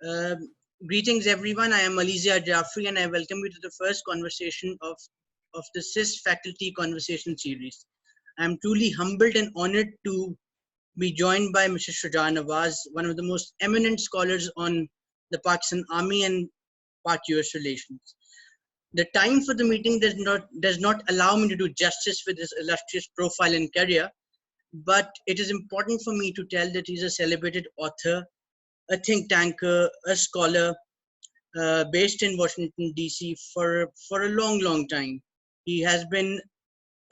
Um, Greetings, everyone. I am Zia Jaffery, and I welcome you to the first conversation of the SISS Faculty Conversation Series. I am truly humbled and honored to be joined by Mr. Shuja Nawaz, one of the most eminent scholars on the Pakistan Army and Pak-U.S. relations. The time for the meeting does not allow me to do justice with his illustrious profile and career, but it is important for me to tell that he's a celebrated author, a think tanker, a scholar, based in Washington, D.C. for a long time. He has been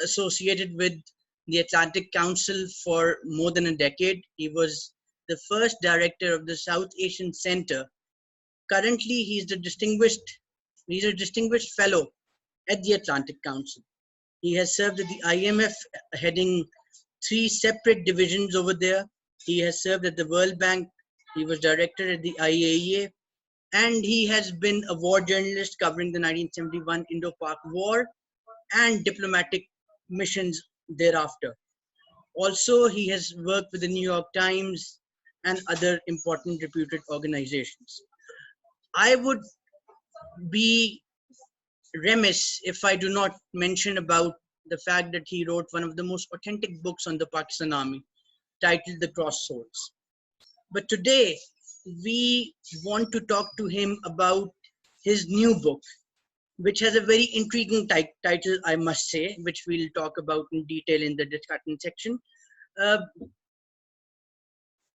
associated with the Atlantic Council for more than a decade. He was the first director of the South Asian Center. Currently, he's a distinguished fellow at the Atlantic Council. He has served at the IMF, heading 3 separate divisions over there. He has served at the World Bank. He was director at the IAEA, and he has been a war journalist covering the 1971 Indo-Pak War and diplomatic missions thereafter. Also, he has worked with the New York Times and other important reputed organizations. I would be remiss if I do not mention about the fact that he wrote one of the most authentic books on the Pakistan Army, titled The Crossed Swords. But today, we want to talk to him about his new book, which has a very intriguing title, I must say, which we'll talk about in detail in the discussion section. Uh,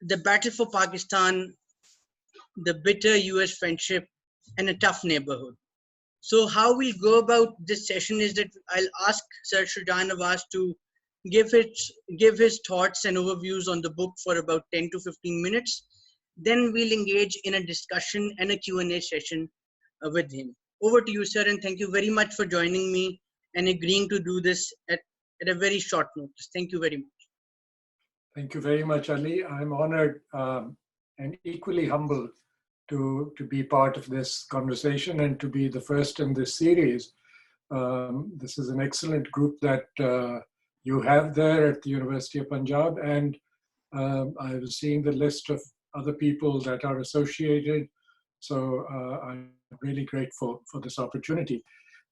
the Battle for Pakistan, the bitter US friendship, and a tough neighborhood. So how we'll go about this session is that I'll ask Sir Shuja Nawaz to give his thoughts and overviews on the book for about 10 to 15 minutes. Then we'll engage in a discussion and a Q&A session with him. Over to you, sir, and thank you very much for joining me and agreeing to do this at a very short notice. Thank you very much. Thank you very much, Ali. I'm honored and equally humbled to be part of this conversation and to be the first in this series. This is an excellent group that you have there at the University of Punjab, and I was seeing the list of other people that are associated, so I'm really grateful for this opportunity.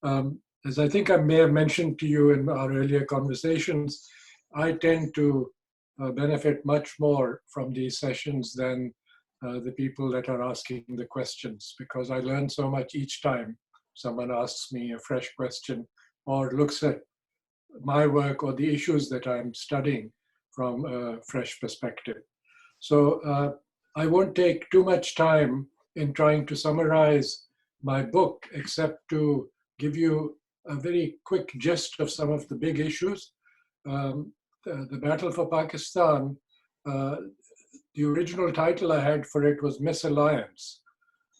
As I think I may have mentioned to you in our earlier conversations, I tend to benefit much more from these sessions than the people that are asking the questions, because I learn so much each time someone asks me a fresh question or looks at my work or the issues that I'm studying from a fresh perspective. So I won't take too much time in trying to summarize my book, except to give you a very quick gist of some of the big issues. The Battle for Pakistan, the original title I had for it was Misalliance,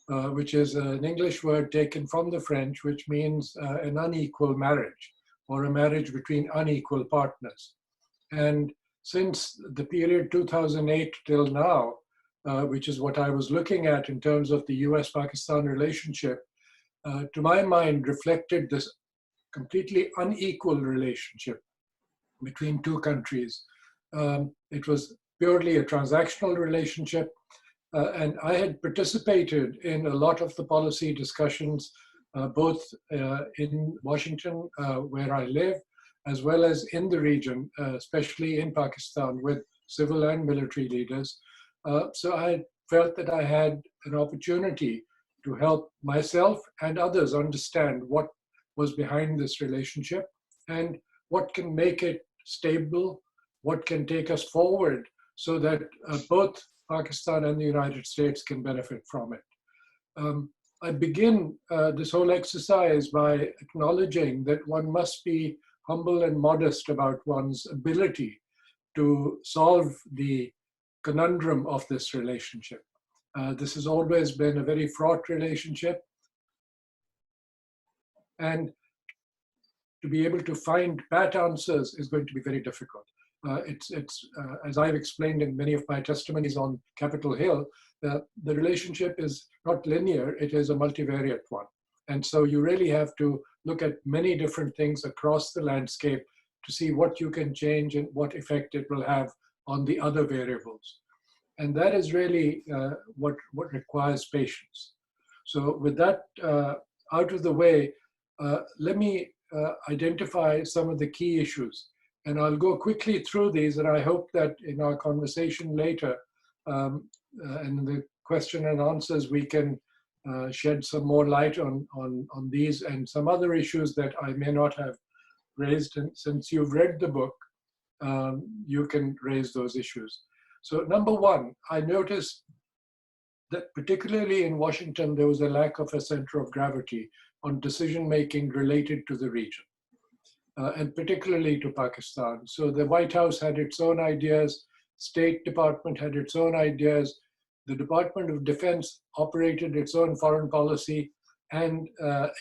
which is an English word taken from the French, which means an unequal marriage or a marriage between unequal partners. And since the period 2008 till now, which is what I was looking at in terms of the US-Pakistan relationship, to my mind reflected this completely unequal relationship between two countries. It was purely a transactional relationship, and I had participated in a lot of the policy discussions, both in Washington, where I live, as well as in the region, especially in Pakistan, with civil and military leaders. So I felt that I had an opportunity to help myself and others understand what was behind this relationship and what can make it stable, what can take us forward so that both Pakistan and the United States can benefit from it. I begin this whole exercise by acknowledging that one must be humble and modest about one's ability to solve the conundrum of this relationship. This has always been a very fraught relationship, and to be able to find pat answers is going to be very difficult. As I've explained in many of my testimonies on Capitol Hill, the relationship is not linear, it is a multivariate one. And so you really have to look at many different things across the landscape to see what you can change and what effect it will have on the other variables. And that is really what requires patience. So with that out of the way, let me identify some of the key issues. And I'll go quickly through these, and I hope that in our conversation later, and the question and answers, we can shed some more light on these and some other issues that I may not have raised. And since you've read the book, you can raise those issues. So number one, I noticed that particularly in Washington, there was a lack of a center of gravity on decision-making related to the region, and particularly to Pakistan. So the White House had its own ideas, State Department had its own ideas, the Department of Defense operated its own foreign policy and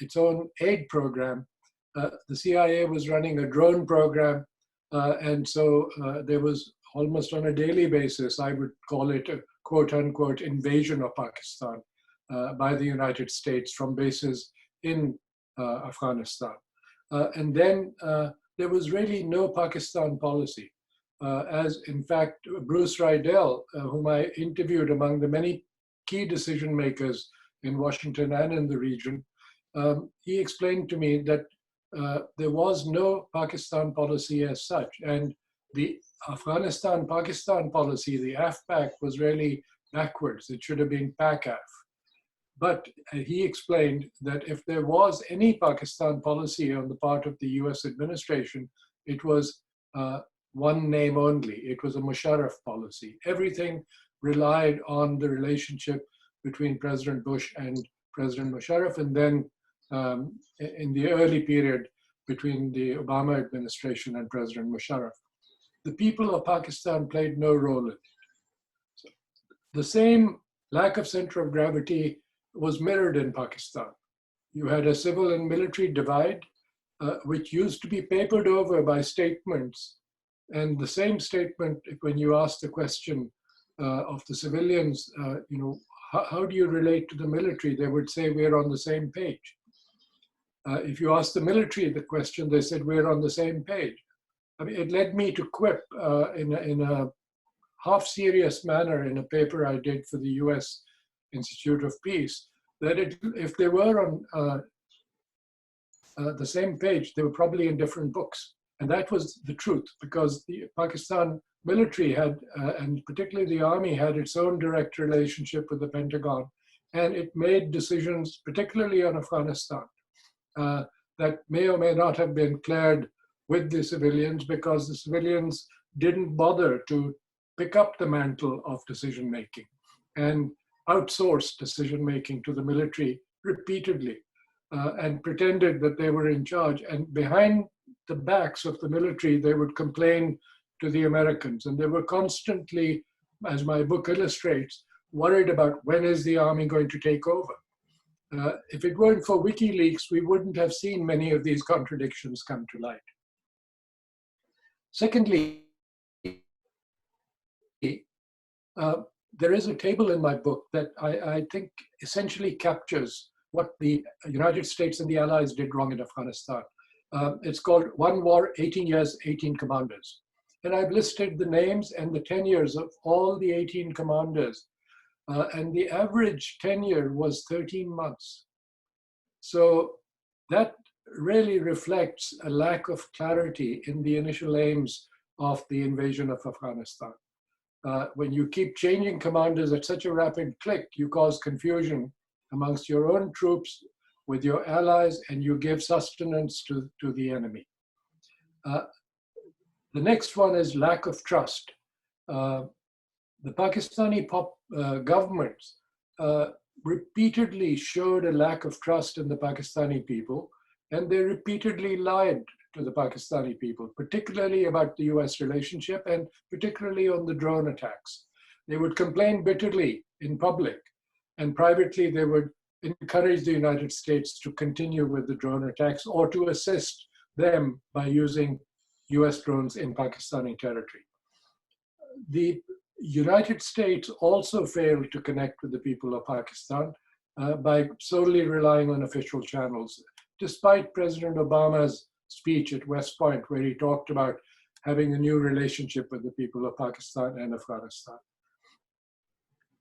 its own aid program. The CIA was running a drone program, and so there was almost on a daily basis, I would call it a quote unquote invasion of Pakistan by the United States from bases in Afghanistan. And then there was really no Pakistan policy. As in fact, Bruce Rydell, whom I interviewed among the many key decision makers in Washington and in the region, he explained to me that there was no Pakistan policy as such. And the Afghanistan-Pakistan policy, the AFPAC, was really backwards. It should have been PACAF. But he explained that if there was any Pakistan policy on the part of the US administration, it was one name only. It was a Musharraf policy. Everything relied on the relationship between President Bush and President Musharraf, and then in the early period between the Obama administration and President Musharraf. The people of Pakistan played no role in it. So the same lack of center of gravity was mirrored in Pakistan. You had a civil and military divide, which used to be papered over by statements. And the same statement, when you ask the question of the civilians, how do you relate to the military? They would say, we're on the same page. If you ask the military the question, they said, we're on the same page. I mean, it led me to quip in a half-serious manner in a paper I did for the US Institute of Peace, that if they were on the same page, they were probably in different books. And that was the truth, because the Pakistan military had, and particularly the army, had its own direct relationship with the Pentagon. And it made decisions, particularly on Afghanistan, that may or may not have been cleared with the civilians, because the civilians didn't bother to pick up the mantle of decision-making and outsourced decision-making to the military repeatedly, and pretended that they were in charge. And behind the backs of the military, they would complain to the Americans. And they were constantly, as my book illustrates, worried about when is the army going to take over. If it weren't for WikiLeaks, we wouldn't have seen many of these contradictions come to light. Secondly, there is a table in my book that I think essentially captures what the United States and the Allies did wrong in Afghanistan. It's called One War, 18 Years, 18 Commanders. And I've listed the names and the tenures of all the 18 commanders. And the average tenure was 13 months. So that really reflects a lack of clarity in the initial aims of the invasion of Afghanistan. When you keep changing commanders at such a rapid click, you cause confusion amongst your own troops, with your allies, and you give sustenance to the enemy. The next one is lack of trust. The Pakistani government repeatedly showed a lack of trust in the Pakistani people, and they repeatedly lied to the Pakistani people, particularly about the US relationship and particularly on the drone attacks. They would complain bitterly in public, and privately they would encourage the United States to continue with the drone attacks or to assist them by using US drones in Pakistani territory. The United States also failed to connect with the people of Pakistan by solely relying on official channels, despite President Obama's speech at West Point, where he talked about having a new relationship with the people of Pakistan and Afghanistan.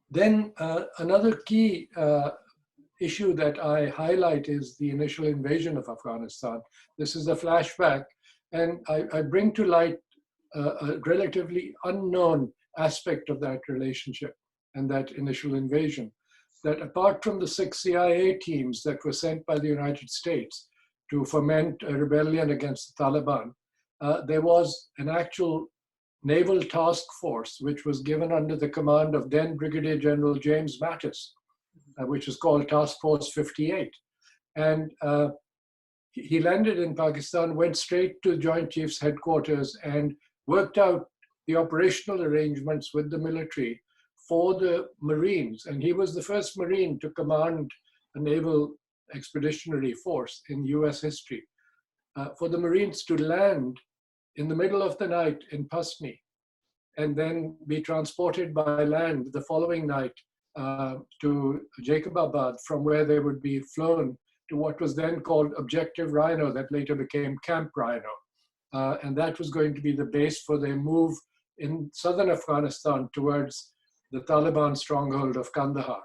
Then another key issue that I highlight is the initial invasion of Afghanistan. This is a flashback, and I bring to light a relatively unknown aspect of that relationship and that initial invasion. That apart from the 6 CIA teams that were sent by the United States to foment a rebellion against the Taliban, there was an actual naval task force which was given under the command of then Brigadier General James Mattis, which is called Task Force 58. And he landed in Pakistan, went straight to Joint Chiefs headquarters and worked out the operational arrangements with the military for the Marines. And he was the first Marine to command a naval expeditionary force in US history. For the Marines to land in the middle of the night in Pasni and then be transported by land the following night to Jacobabad, from where they would be flown to what was then called Objective Rhino, that later became Camp Rhino. And that was going to be the base for their move in southern Afghanistan towards the Taliban stronghold of Kandahar.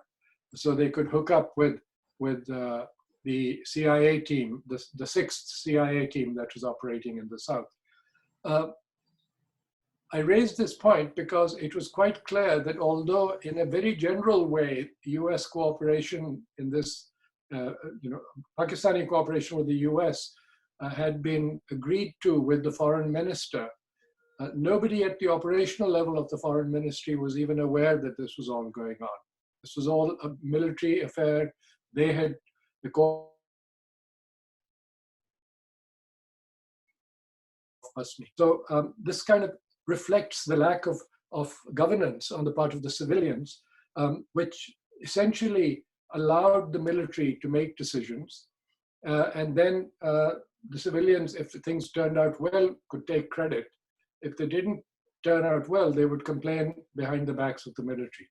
So they could hook up with the CIA team, the 6th CIA team that was operating in the south. I raised this point because it was quite clear that although in a very general way, US cooperation in this, Pakistani cooperation with the US had been agreed to with the foreign minister, nobody at the operational level of the foreign ministry was even aware that this was all going on. This was all a military affair. They had the So this kind of reflects the lack of governance on the part of the civilians, which essentially allowed the military to make decisions. And then the civilians, if things turned out well, could take credit. If they didn't turn out well, they would complain behind the backs of the military.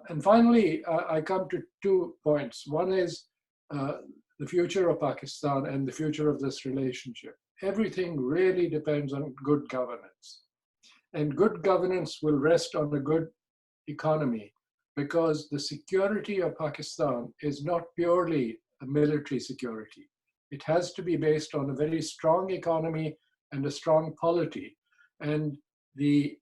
And finally, I come to 2 points. One is the future of Pakistan and the future of this relationship. Everything really depends on good governance. And good governance will rest on a good economy, because the security of Pakistan is not purely a military security. It has to be based on a very strong economy and a strong polity. And the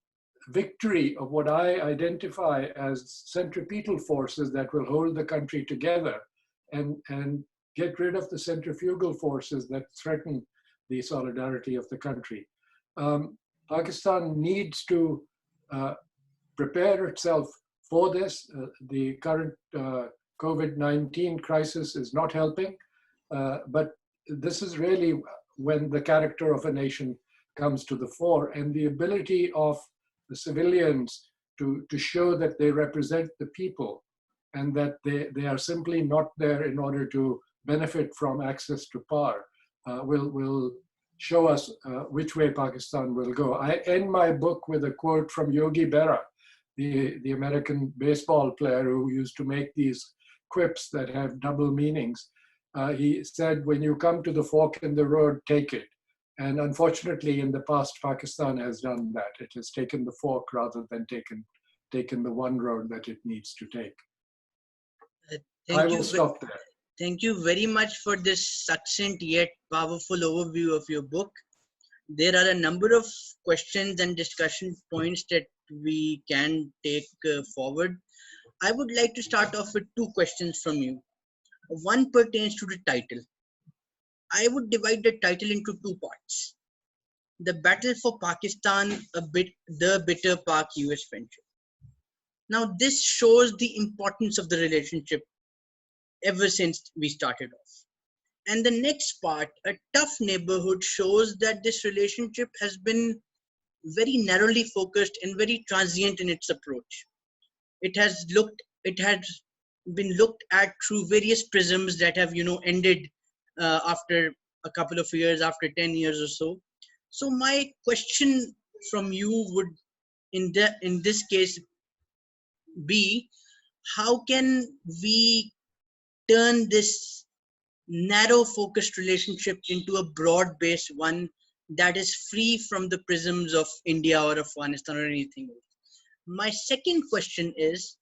victory of what I identify as centripetal forces that will hold the country together and get rid of the centrifugal forces that threaten the solidarity of the country. Pakistan needs to prepare itself for this. The current COVID-19 crisis is not helping, but this is really when the character of a nation comes to the fore, and the ability of the civilians to show that they represent the people and that they are simply not there in order to benefit from access to power will show us which way Pakistan will go. I end my book with a quote from Yogi Berra, the American baseball player who used to make these quips that have double meanings. He said, when you come to the fork in the road, take it. And unfortunately, in the past, Pakistan has done that. It has taken the fork rather than taken the one road that it needs to take. I will stop there. Thank you very much for this succinct yet powerful overview of your book. There are a number of questions and discussion points that we can take forward. I would like to start off with 2 questions from you. One pertains to the title. I would divide the title into 2 parts. The battle for Pakistan, the bitter Pak-US friendship. Now, this shows the importance of the relationship ever since we started off. And the next part, a tough neighborhood, shows that this relationship has been very narrowly focused and very transient in its approach. It has been looked at through various prisms that have, ended after a couple of years, after 10 years or so. So my question from you would, in this case, be how can we turn this narrow focused relationship into a broad based one that is free from the prisms of India or Afghanistan or anything else? My second question is,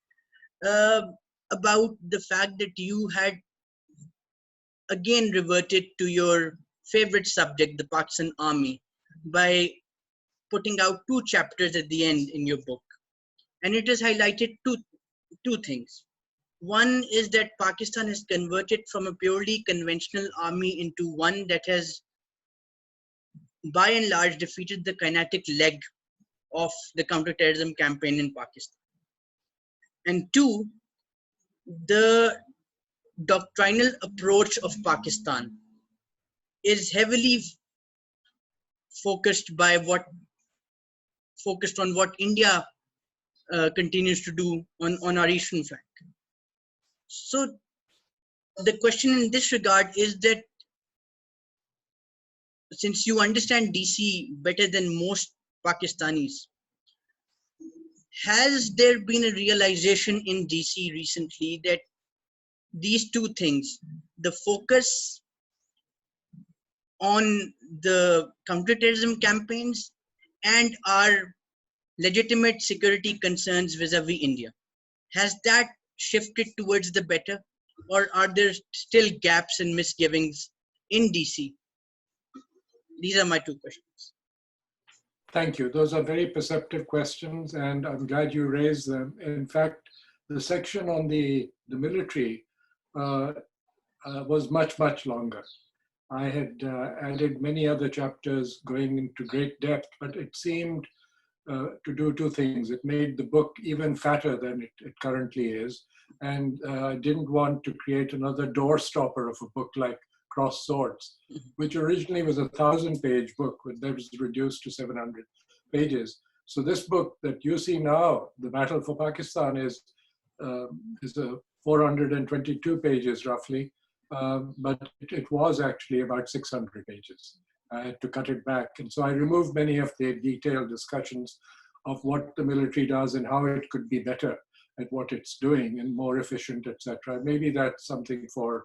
uh, about the fact that you had again reverted to your favorite subject, the Pakistan Army, by putting out two chapters at the end in your book. And it has highlighted two things. One is that Pakistan has converted from a purely conventional army into one that has, by and large, defeated the kinetic leg of the counterterrorism campaign in Pakistan. And two, the doctrinal approach of Pakistan is heavily focused by what focused on what India continues to do on our eastern flank. So the question in this regard is that since you understand DC better than most Pakistanis, has there been a realization in DC recently that these two things, the focus on the counterterrorism campaigns and our legitimate security concerns vis-a-vis India, has that shifted towards the better, or are there still gaps and misgivings in DC? These are my two questions. Thank you. Those are very perceptive questions, and I'm glad you raised them. In fact, the section on the military was much, much longer. I had added many other chapters going into great depth, but it seemed to do two things. It made the book even fatter than it currently is, and I didn't want to create another doorstopper of a book like Cross Swords, which originally was a 1,000-page book, but that was reduced to 700 pages. So this book that you see now, The Battle for Pakistan, is a 422 pages roughly, but it was actually about 600 pages. I had to cut it back. And so I removed many of the detailed discussions of what the military does and how it could be better at what it's doing and more efficient, etc. Maybe that's something for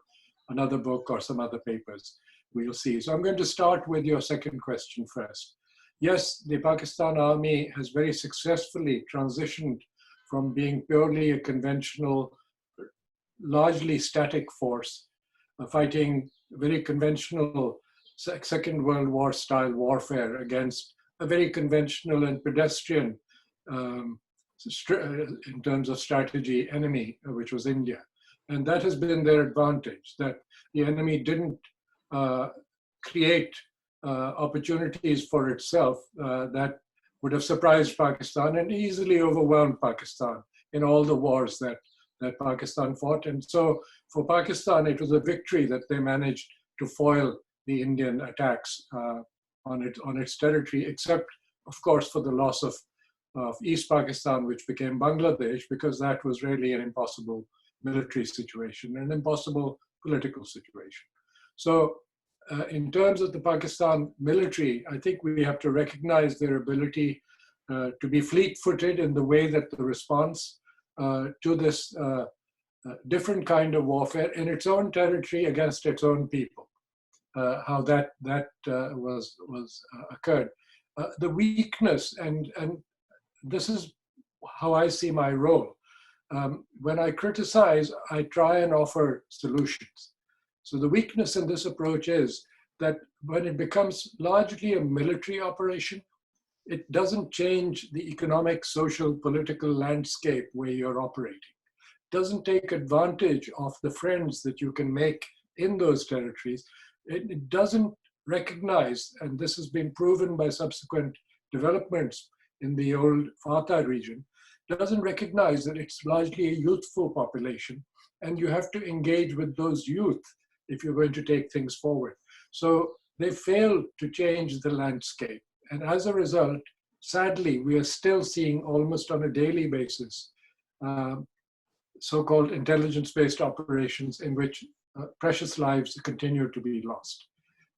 another book or some other papers. We'll see. So I'm going to start with your second question first. Yes, the Pakistan Army has very successfully transitioned from being purely a conventional, largely static force, fighting very conventional Second World War style warfare against a very conventional and pedestrian, in terms of strategy, enemy, which was India. And that has been their advantage, that the enemy didn't create opportunities for itself that would have surprised Pakistan and easily overwhelmed Pakistan in all the wars that Pakistan fought. And so for Pakistan, it was a victory that they managed to foil the Indian attacks on its territory, except, of course, for the loss of East Pakistan, which became Bangladesh, because that was really an impossible military situation, an impossible political situation. So in terms of the Pakistan military, I think we have to recognize their ability to be fleet-footed in the way that the response to this different kind of warfare in its own territory against its own people, how that was occurred. The weakness, and this is how I see my role. When I criticize, I try and offer solutions. So the weakness in this approach is that when it becomes largely a military operation, it doesn't change the economic, social, political landscape where you're operating. It doesn't take advantage of the friends that you can make in those territories. It doesn't recognize, and this has been proven by subsequent developments in the old Fatah region, doesn't recognize that it's largely a youthful population, and you have to engage with those youth if you're going to take things forward. So they failed to change the landscape. And as a result, sadly, we are still seeing almost on a daily basis so-called intelligence-based operations in which precious lives continue to be lost.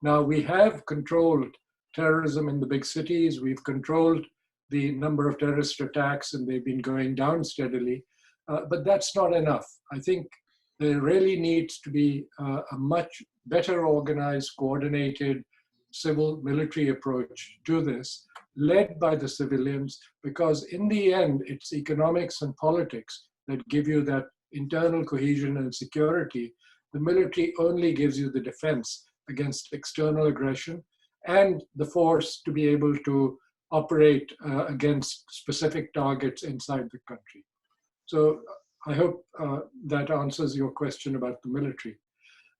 Now, we have controlled terrorism in the big cities. We've controlled the number of terrorist attacks, and they've been going down steadily. But that's not enough. I think there really needs to be a much better organized, coordinated civil military approach to this, led by the civilians, because in the end, it's economics and politics that give you that internal cohesion and security. The military only gives you the defense against external aggression and the force to be able to operate against specific targets inside the country. So I hope that answers your question about the military.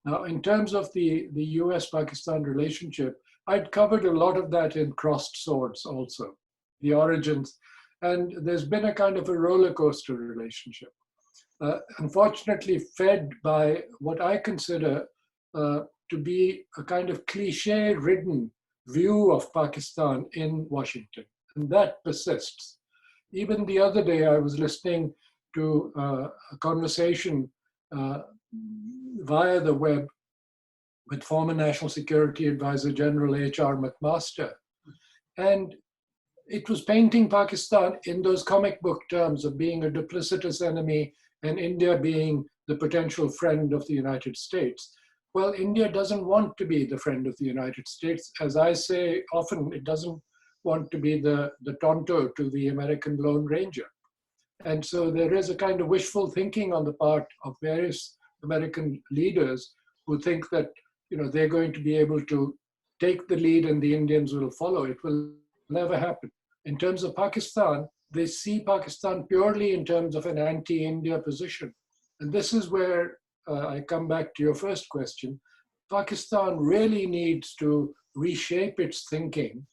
Now, in terms of the US-Pakistan relationship, I'd covered a lot of that in Crossed Swords also, the origins, and there's been a kind of a roller coaster relationship. Unfortunately fed by what I consider to be a kind of cliche-ridden view of Pakistan in Washington, and that persists. Even the other day, I was listening to a conversation via the web with former National Security Advisor General H.R. McMaster, and it was painting Pakistan in those comic book terms of being a duplicitous enemy and India being the potential friend of the United States. Well, India doesn't want to be the friend of the United States. As I say often, it doesn't want to be the Tonto to the American Lone Ranger. And so there is a kind of wishful thinking on the part of various American leaders who think that they're going to be able to take the lead and the Indians will follow. It will never happen. In terms of Pakistan, they see Pakistan purely in terms of an anti-India position. And this is where I come back to your first question. Pakistan really needs to reshape its thinking.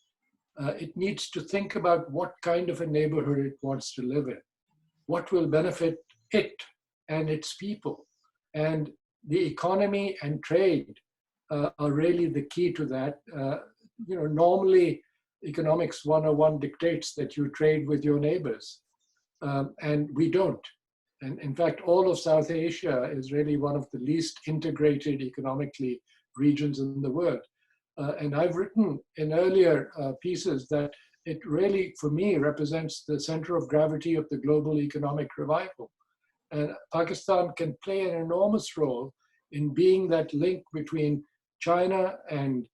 It needs to think about what kind of a neighborhood it wants to live in, what will benefit it and its people. And the economy and trade are really the key to that. Normally, Economics 101 dictates that you trade with your neighbors, and we don't. And in fact, all of South Asia is really one of the least integrated economically regions in the world. And I've written in earlier pieces that it really, for me, represents the center of gravity of the global economic revival. And Pakistan can play an enormous role in being that link between China and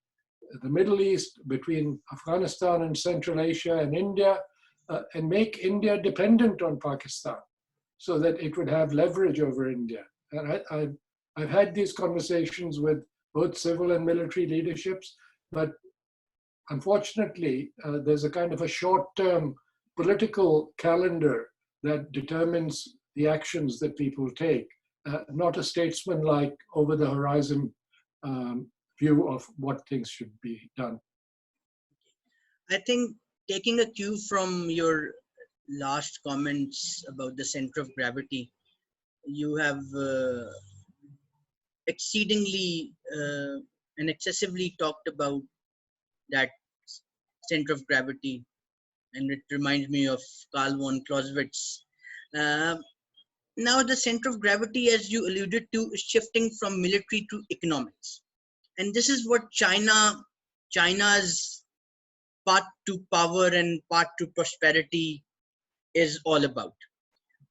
the Middle East, between Afghanistan and Central Asia and India, and make India dependent on Pakistan so that it would have leverage over India. And I've had these conversations with both civil and military leaderships, but unfortunately, there's a kind of a short-term political calendar that determines the actions that people take, not a statesman-like over-the-horizon view of what things should be done. I think taking a cue from your last comments about the center of gravity, you have exceedingly and excessively talked about that center of gravity, and it reminds me of Carl von Clausewitz. Now the center of gravity, as you alluded to, is shifting from military to economics. And this is what China's path to power and path to prosperity is all about.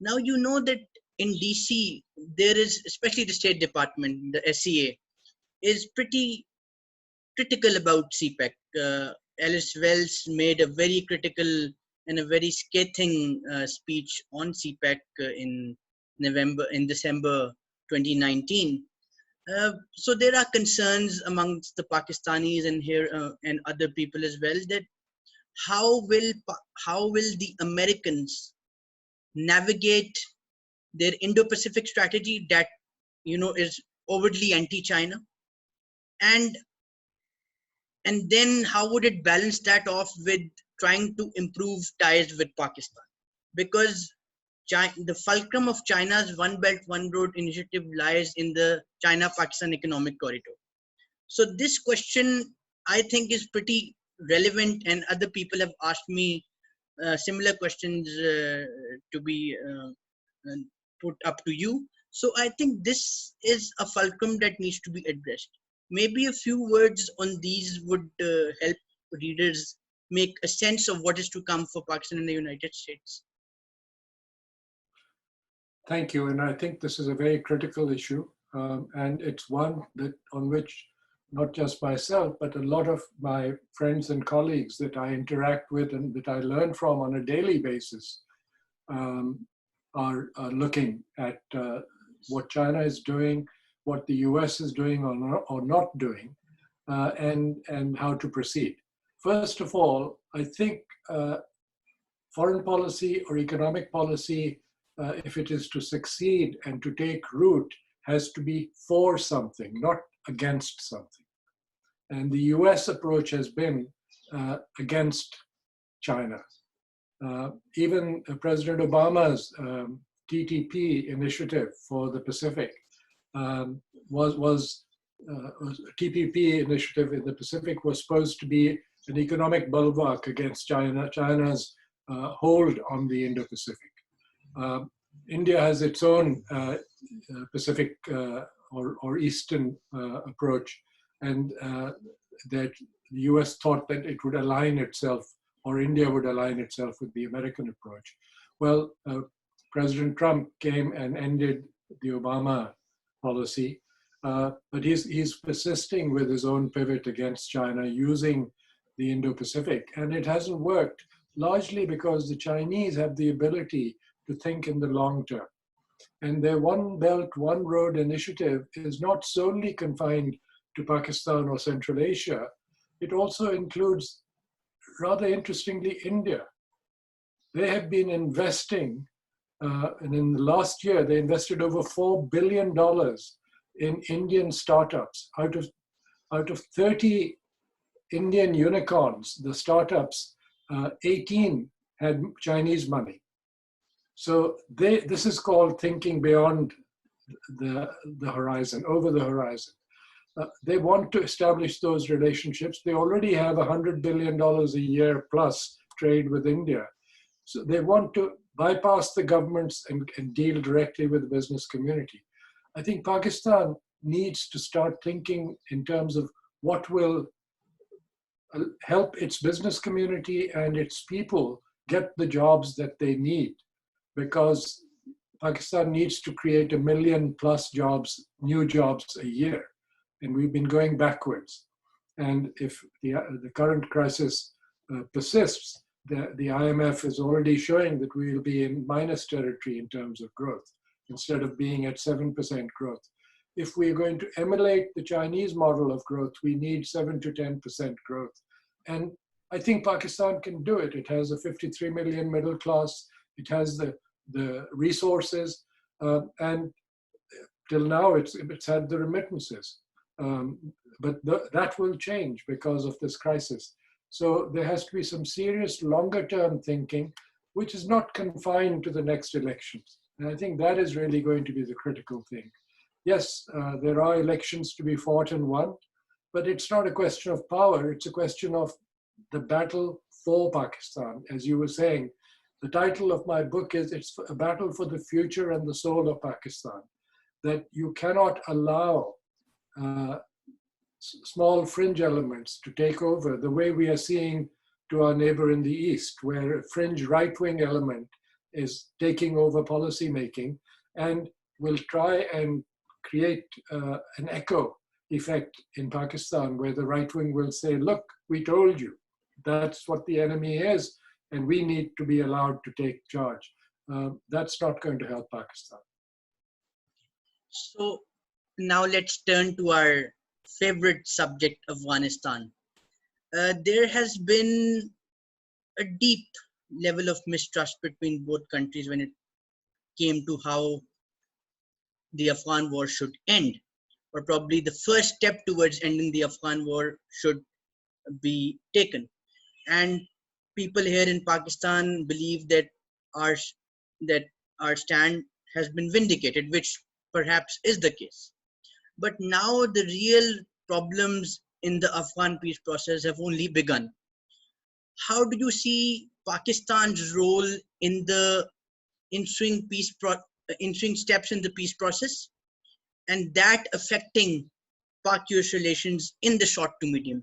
Now, you know that in DC, there is, especially the State Department, the SEA, is pretty critical about CPEC. Alice Wells made a very critical and a very scathing speech on CPEC in December 2019. So there are concerns amongst the Pakistanis and here and other people as well that how will the Americans navigate their Indo-Pacific strategy that is overtly anti-China, and then how would it balance that off with trying to improve ties with Pakistan? Because the fulcrum of China's One Belt, One Road initiative lies in the China-Pakistan economic corridor. So this question, I think, is pretty relevant, and other people have asked me similar questions to be put up to you. So I think this is a fulcrum that needs to be addressed. Maybe a few words on these would help readers make a sense of what is to come for Pakistan and the United States. Thank you, and I think this is a very critical issue, and it's one that on which not just myself, but a lot of my friends and colleagues that I interact with and that I learn from on a daily basis are looking at what China is doing, what the US is doing or not doing, and how to proceed. First of all, I think foreign policy or economic policy, if it is to succeed and to take root, has to be for something, not against something. And the US approach has been against China. Even President Obama's TTP initiative for the Pacific was TPP initiative in the Pacific was supposed to be an economic bulwark against China's hold on the Indo-Pacific. India has its own Pacific or Eastern approach, and that the US thought that it would align itself, or India would align itself with the American approach. Well, President Trump came and ended the Obama policy, but he's persisting with his own pivot against China using the Indo-Pacific, and it hasn't worked, largely because the Chinese have the ability to think in the long term. And their One Belt, One Road initiative is not solely confined to Pakistan or Central Asia. It also includes, rather interestingly, India. They have been investing, and in the last year, they invested over $4 billion in Indian startups. Out of 30 Indian unicorns, the startups, 18 had Chinese money. So this is called thinking beyond the horizon, over the horizon. They want to establish those relationships. They already have $100 billion a year plus trade with India. So they want to bypass the governments and deal directly with the business community. I think Pakistan needs to start thinking in terms of what will help its business community and its people get the jobs that they need, because Pakistan needs to create 1 million plus jobs, new jobs a year. And we've been going backwards. And if the current crisis persists, the IMF is already showing that we will be in minus territory in terms of growth, instead of being at 7% growth. If we're going to emulate the Chinese model of growth, we need 7 to 10% growth. And I think Pakistan can do it. It has a 53 million middle class. It has the resources. And till now, it's had the remittances. But that will change because of this crisis. So there has to be some serious longer term thinking, which is not confined to the next elections. And I think that is really going to be the critical thing. Yes, there are elections to be fought and won, but it's not a question of power. It's a question of the battle for Pakistan. As you were saying, the title of my book is It's a Battle for the Future and the Soul of Pakistan. That you cannot allow small fringe elements to take over the way we are seeing to our neighbor in the East, where a fringe right-wing element is taking over policy making and will try and create an echo effect in Pakistan, where the right wing will say, look, we told you, that's what the enemy is, and we need to be allowed to take charge. That's not going to help Pakistan. So now let's turn to our favorite subject, Afghanistan. There has been a deep level of mistrust between both countries when it came to how the Afghan war should end, or probably the first step towards ending the Afghan war should be taken. And people here in Pakistan believe that our stand has been vindicated, which perhaps is the case. But now the real problems in the Afghan peace process have only begun. How do you see Pakistan's role in the ensuing steps in the peace process, and that affecting Pak-US relations in the short to medium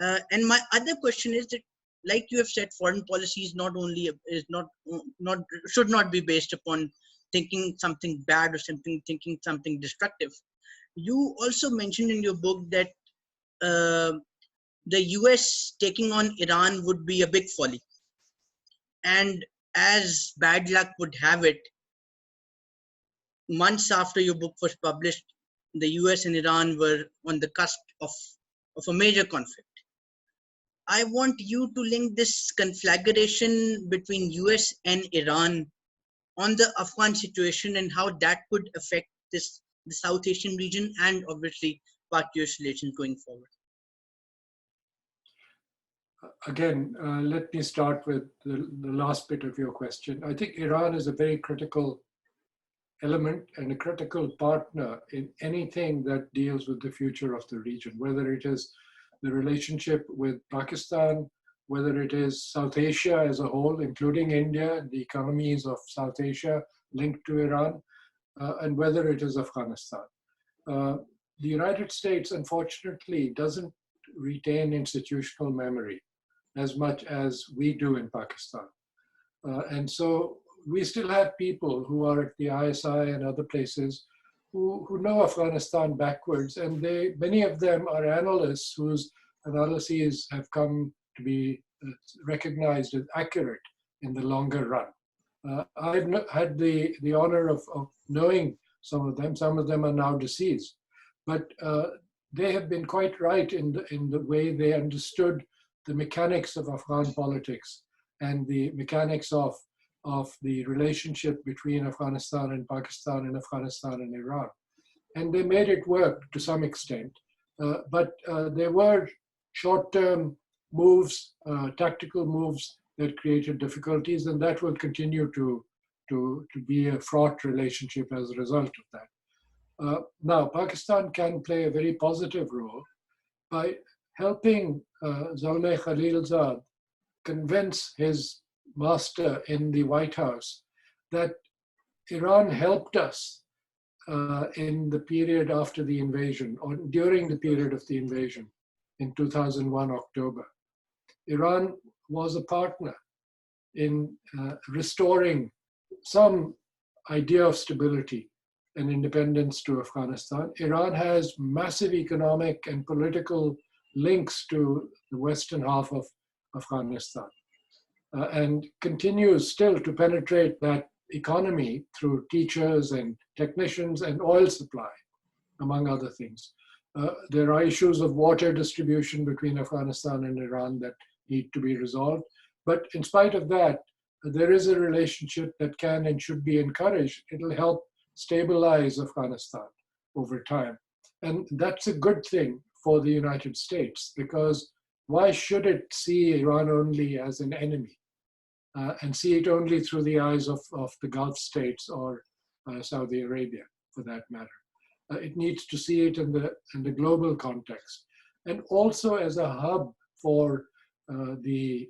terms? And my other question is that, like you have said, foreign policy is should not be based upon thinking something bad or thinking something destructive. You also mentioned in your book that the US taking on Iran would be a big folly. And as bad luck would have it, months after your book was published, the US and Iran were on the cusp of a major conflict. I want you to link this conflagration between US and Iran on the Afghan situation and how that could affect the South Asian region and obviously Pak-US relations going forward. Again, let me start with the last bit of your question. I think Iran is a very critical element and a critical partner in anything that deals with the future of the region, whether it is the relationship with Pakistan, whether it is South Asia as a whole, including India and the economies of South Asia linked to Iran, and whether it is Afghanistan. The United States, unfortunately, doesn't retain institutional memory as much as we do in Pakistan. And so we still have people who are at the ISI and other places who know Afghanistan backwards, and many of them are analysts whose analyses have come to be recognized as accurate in the longer run. I've had the honor of knowing some of them. Some of them are now deceased, but they have been quite right in the way they understood the mechanics of Afghan politics and the mechanics of the relationship between Afghanistan and Pakistan and Afghanistan and Iran. And they made it work to some extent. But there were short-term moves, tactical moves that created difficulties, and that will continue to be a fraught relationship as a result of that. Now, Pakistan can play a very positive role by helping Zalmay Khalilzad convince his master in the White House that Iran helped us in the period after the invasion, or during the period of the invasion in 2001 October. Iran was a partner in restoring some idea of stability and independence to Afghanistan. Iran has massive economic and political links to the western half of Afghanistan and continues still to penetrate that economy through teachers and technicians and oil supply, among other things. There are issues of water distribution between Afghanistan and Iran that need to be resolved. But in spite of that, there is a relationship that can and should be encouraged. It'll help stabilize Afghanistan over time. And that's a good thing for the United States, because why should it see Iran only as an enemy and see it only through the eyes of the Gulf states or Saudi Arabia, for that matter? It needs to see it in the global context, and also as a hub for the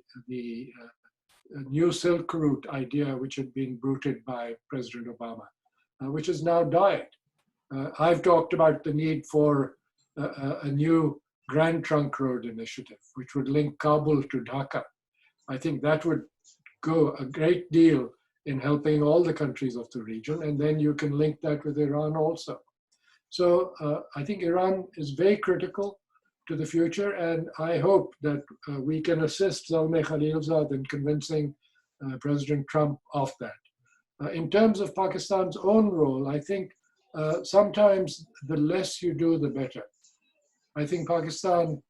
new Silk Route idea, which had been bruited by President Obama, which has now died. I've talked about the need for a new Grand Trunk Road initiative, which would link Kabul to Dhaka. I think that would go a great deal in helping all the countries of the region, and then you can link that with Iran also. So I think Iran is very critical to the future, and I hope that we can assist Zalmay Khalilzad in convincing President Trump of that. In terms of Pakistan's own role, I think sometimes the less you do, the better. I think Pakistan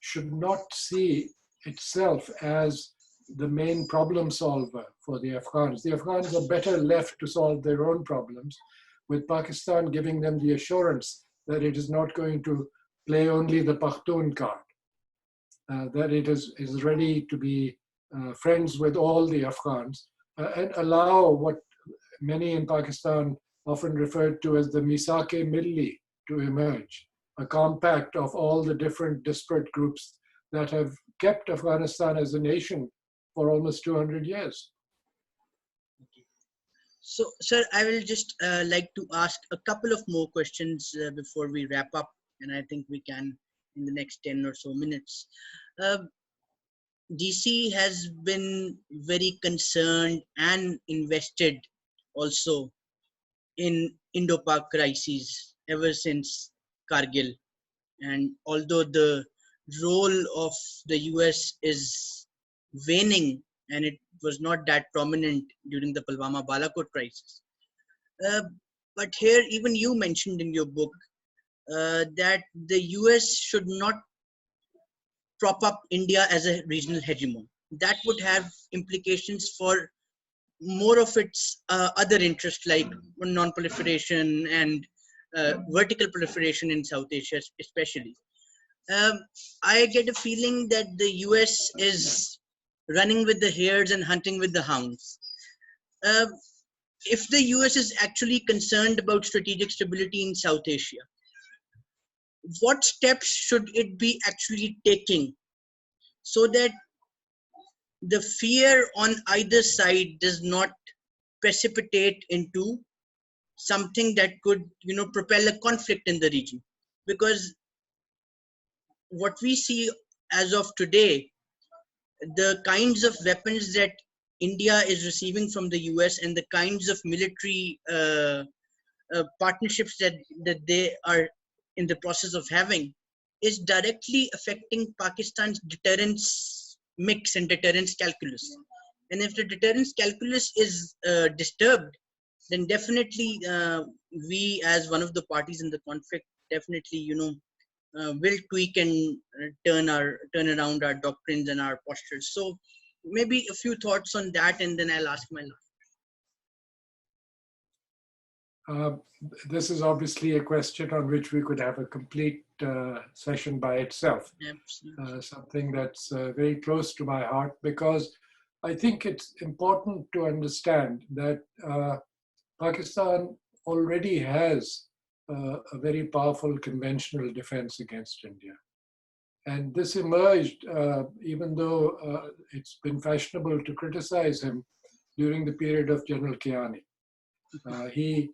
should not see itself as the main problem solver for the Afghans. The Afghans are better left to solve their own problems, with Pakistan giving them the assurance that it is not going to play only the Pakhtun card, that it is ready to be friends with all the Afghans and allow what many in Pakistan often referred to as the Misake Milli to emerge, a compact of all the different disparate groups that have kept Afghanistan as a nation for almost 200 years. So, sir, I will just like to ask a couple of more questions before we wrap up, and I think we can in the next 10 or so minutes. DC has been very concerned and invested also in Indo-Pak crises ever since Kargil. And although the role of the US is waning and it was not that prominent during the Pulwama Balakot crisis. Uh, but here, even you mentioned in your book that the US should not prop up India as a regional hegemon. That would have implications for more of its other interests like non-proliferation and vertical proliferation in South Asia, especially. Um, I get a feeling that the US is running with the hares and hunting with the hounds. Uh, if the US is actually concerned about strategic stability in South Asia, what steps should it be actually taking so that the fear on either side does not precipitate into something that could, propel a conflict in the region? Because what we see as of today, the kinds of weapons that India is receiving from the US and the kinds of military partnerships that they are in the process of having is directly affecting Pakistan's deterrence mix and deterrence calculus. And if the deterrence calculus is disturbed, then definitely we as one of the parties in the conflict definitely, will tweak and turn around our doctrines and our postures. So maybe a few thoughts on that, and then I'll ask my last. This is obviously a question on which we could have a complete session by itself. Something that's very close to my heart, because I think it's important to understand that Pakistan already has a very powerful conventional defense against India. And this emerged, even though it's been fashionable to criticize him during the period of General Kiani. He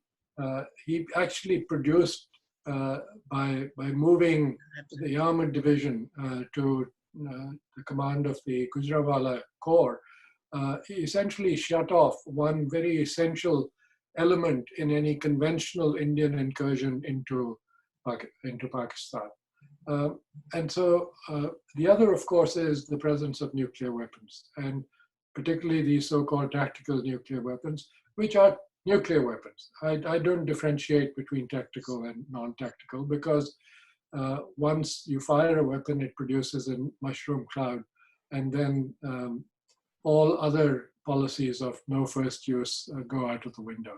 actually produced, by moving the armored division to the command of the Gujranwala Corps, he essentially shut off one very essential element in any conventional Indian incursion into Pakistan. And so the other, of course, is the presence of nuclear weapons, and particularly these so-called tactical nuclear weapons, which are nuclear weapons. I don't differentiate between tactical and non-tactical, because once you fire a weapon, it produces a mushroom cloud, and then all other policies of no first use go out of the window.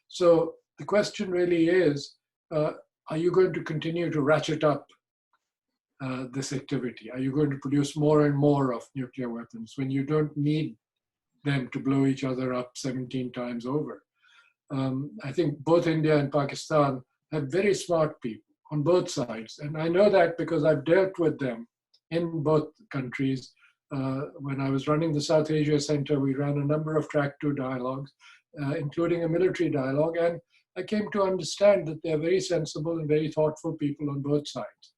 So the question really is, are you going to continue to ratchet up this activity? Are you going to produce more and more of nuclear weapons when you don't need them to blow each other up 17 times over? I think both India and Pakistan have very smart people on both sides. And I know that because I've dealt with them in both countries. When I was running the South Asia Center, we ran a number of track 2 dialogues, including a military dialogue. And I came to understand that they're very sensible and very thoughtful people on both sides.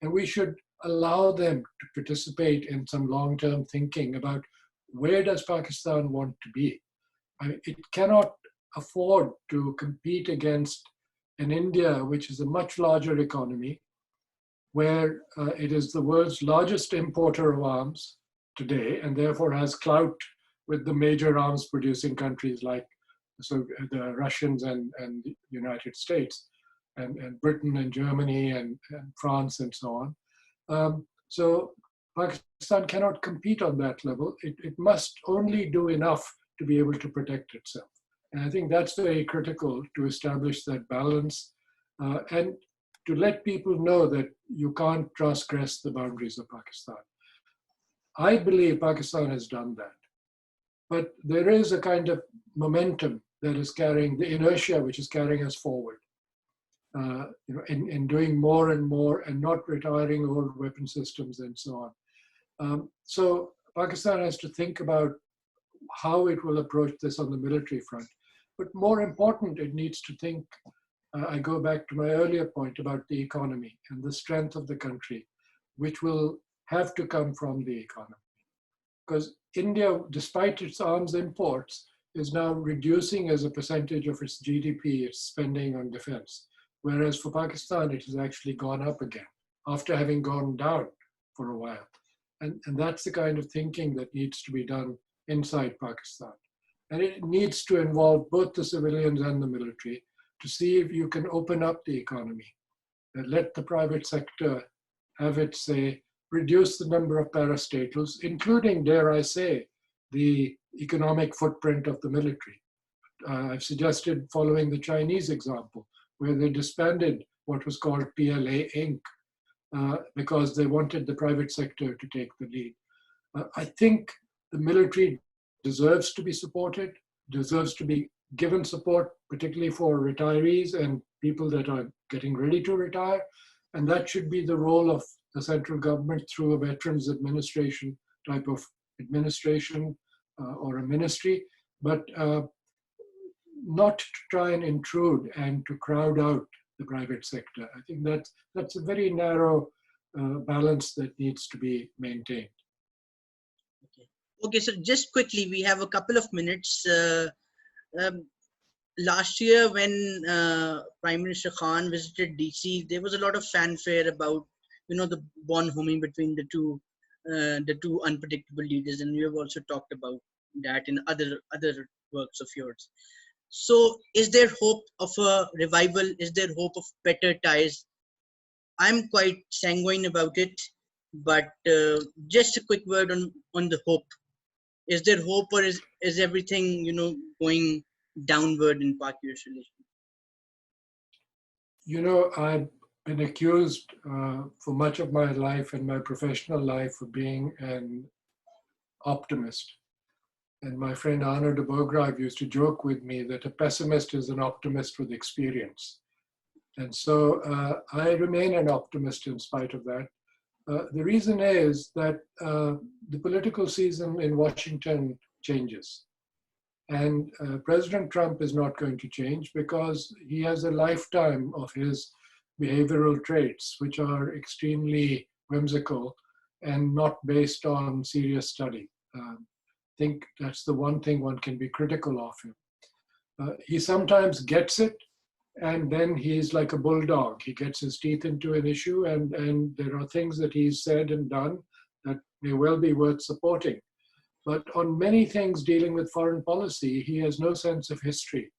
And we should allow them to participate in some long-term thinking about where does Pakistan want to be. I mean, it cannot afford to compete against an India, which is a much larger economy, where it is the world's largest importer of arms today, and therefore has clout with the major arms producing countries like the Russians and the United States, and Britain and Germany and France and so on. So Pakistan cannot compete on that level. It must only do enough to be able to protect itself. And I think that's very critical to establish that balance and to let people know that you can't transgress the boundaries of Pakistan. I believe Pakistan has done that. But there is a kind of momentum that is carrying, the inertia which is carrying us forward, in doing more and more and not retiring old weapon systems and so on. So Pakistan has to think about how it will approach this on the military front. But more important, it needs to think, I go back to my earlier point about the economy and the strength of the country, which will have to come from the economy. Because India, despite its arms imports, is now reducing as a percentage of its GDP, its spending on defense. Whereas for Pakistan, it has actually gone up again after having gone down for a while. And that's the kind of thinking that needs to be done inside Pakistan. And it needs to involve both the civilians and the military to see if you can open up the economy and let the private sector have its say, reduce the number of parastatals, including, dare I say, the economic footprint of the military. I've suggested following the Chinese example, where they disbanded what was called PLA Inc. Because they wanted the private sector to take the lead. I think the military deserves to be supported, deserves to be given support, particularly for retirees and people that are getting ready to retire. And that should be the role of the central government through a veterans administration type of administration or a ministry, but not to try and intrude and to crowd out the private sector. I think that's a very narrow balance that needs to be maintained. Okay, so just quickly, we have a couple of minutes. Last year, when Prime Minister Khan visited DC, there was a lot of fanfare about, the bonhoming between the two unpredictable leaders, and you have also talked about that in other works of yours. So, is there hope of a revival? Is there hope of better ties? I'm quite sanguine about it, but just a quick word on the hope. Is there hope, or is everything going downward in Pak-US relations? I've been accused for much of my life and my professional life of being an optimist. And my friend Arno de Boergraaf used to joke with me that a pessimist is an optimist with experience. And so I remain an optimist in spite of that. The reason is that the political season in Washington changes. And President Trump is not going to change because he has a lifetime of his behavioral traits, which are extremely whimsical and not based on serious study. I think that's the one thing one can be critical of him. He sometimes gets it, and then he's like a bulldog. He gets his teeth into an issue, and there are things that he's said and done that may well be worth supporting. But on many things dealing with foreign policy, he has no sense of history.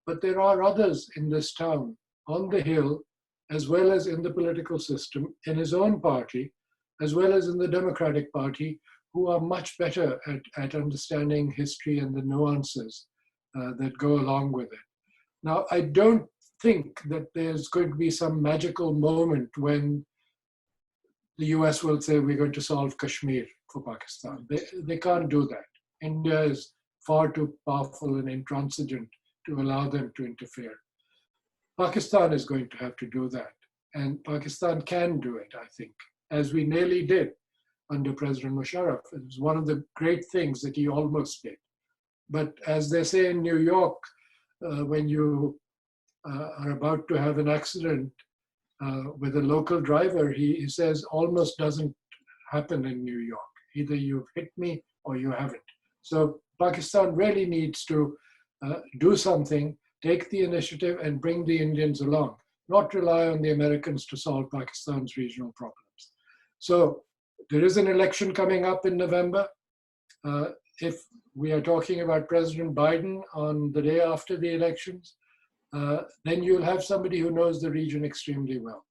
But there are others in this town, on the Hill, as well as in the political system, in his own party, as well as in the Democratic Party, who are much better at understanding history and the nuances that go along with it. Now, I don't think that there's going to be some magical moment when the US will say we're going to solve Kashmir for Pakistan. They can't do that. India is far too powerful and intransigent to allow them to interfere. Pakistan is going to have to do that. And Pakistan can do it, I think, as we nearly did under President Musharraf. It was one of the great things that he almost did. But as they say in New York, when you are about to have an accident with a local driver, he says almost doesn't happen in New York. Either you've hit me or you haven't. So Pakistan really needs to do something, take the initiative and bring the Indians along, not rely on the Americans to solve Pakistan's regional problems. So there is an election coming up in November. If we are talking about President Biden on the day after the elections, then you'll have somebody who knows the region extremely well.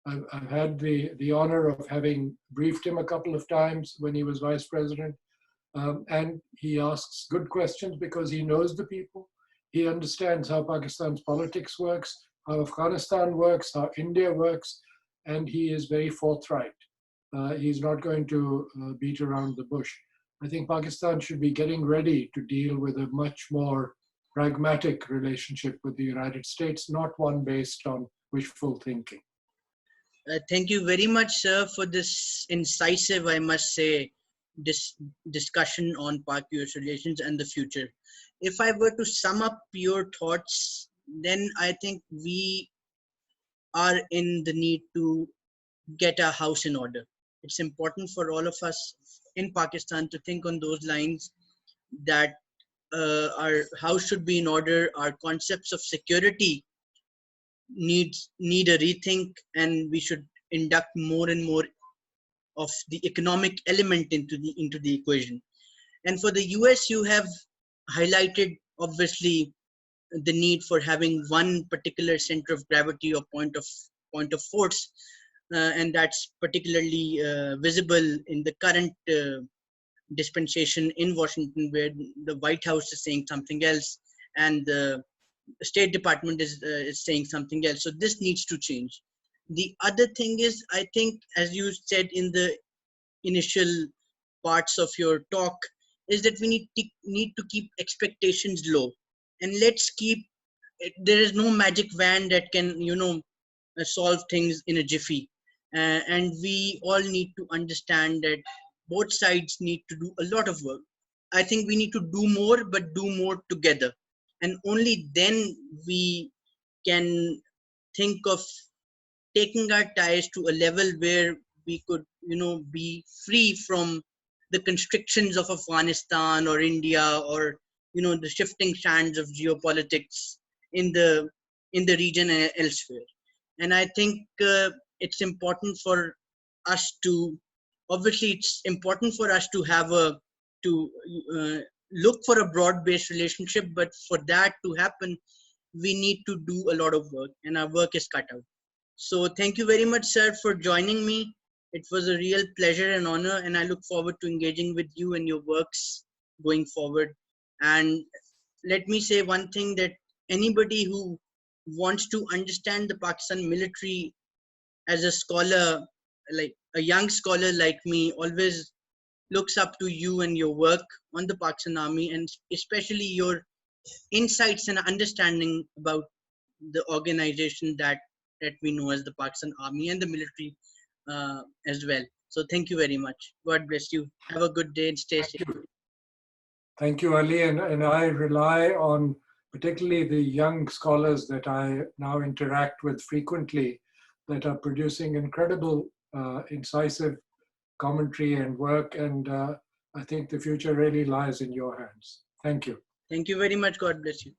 I've had the honor of having briefed him a couple of times when he was vice president. And he asks good questions because he knows the people. He understands how Pakistan's politics works, how Afghanistan works, how India works, and he is very forthright. He's not going to beat around the bush. I think Pakistan should be getting ready to deal with a much more pragmatic relationship with the United States, not one based on wishful thinking. Thank you very much, sir, for this incisive, I must say, discussion on Pak-US relations and the future. If I were to sum up your thoughts, then I think we are in the need to get our house in order. It's important for all of us in Pakistan to think on those lines, that our house should be in order, our concepts of security need a rethink, and we should induct more and more of the economic element into the equation. And for the US, you have highlighted, obviously, the need for having one particular center of gravity or point of force, and that's particularly visible in the current dispensation in Washington, where the White House is saying something else and the State Department is saying something else. So this needs to change. The other thing is, I think, as you said in the initial parts of your talk, is that we need to keep expectations low, and let's keep. There is no magic wand that can, solve things in a jiffy, and we all need to understand that both sides need to do a lot of work. I think we need to do more, but do more together, and only then we can think of taking our ties to a level where we could, be free from the constrictions of Afghanistan or India, or the shifting sands of geopolitics in the region and elsewhere. And I think it's important for us to, obviously it's important for us to have a to uh, look for a broad-based relationship, but for that to happen, we need to do a lot of work, and our work is cut out. So thank you very much, sir, for joining me. It was a real pleasure and honor, and I look forward to engaging with you and your works going forward. And let me say one thing, that anybody who wants to understand the Pakistan military as a scholar, like a young scholar like me, always looks up to you and your work on the Pakistan Army, and especially your insights and understanding about the organization that we know as the Pakistan Army and the military as well. So thank you very much. God bless you. Have a good day and stay Thank safe. you. Thank you, Ali. And I rely on particularly the young scholars that I now interact with frequently, that are producing incredible, incisive commentary and work. And I think the future really lies in your hands. Thank you. Thank you very much. God bless you.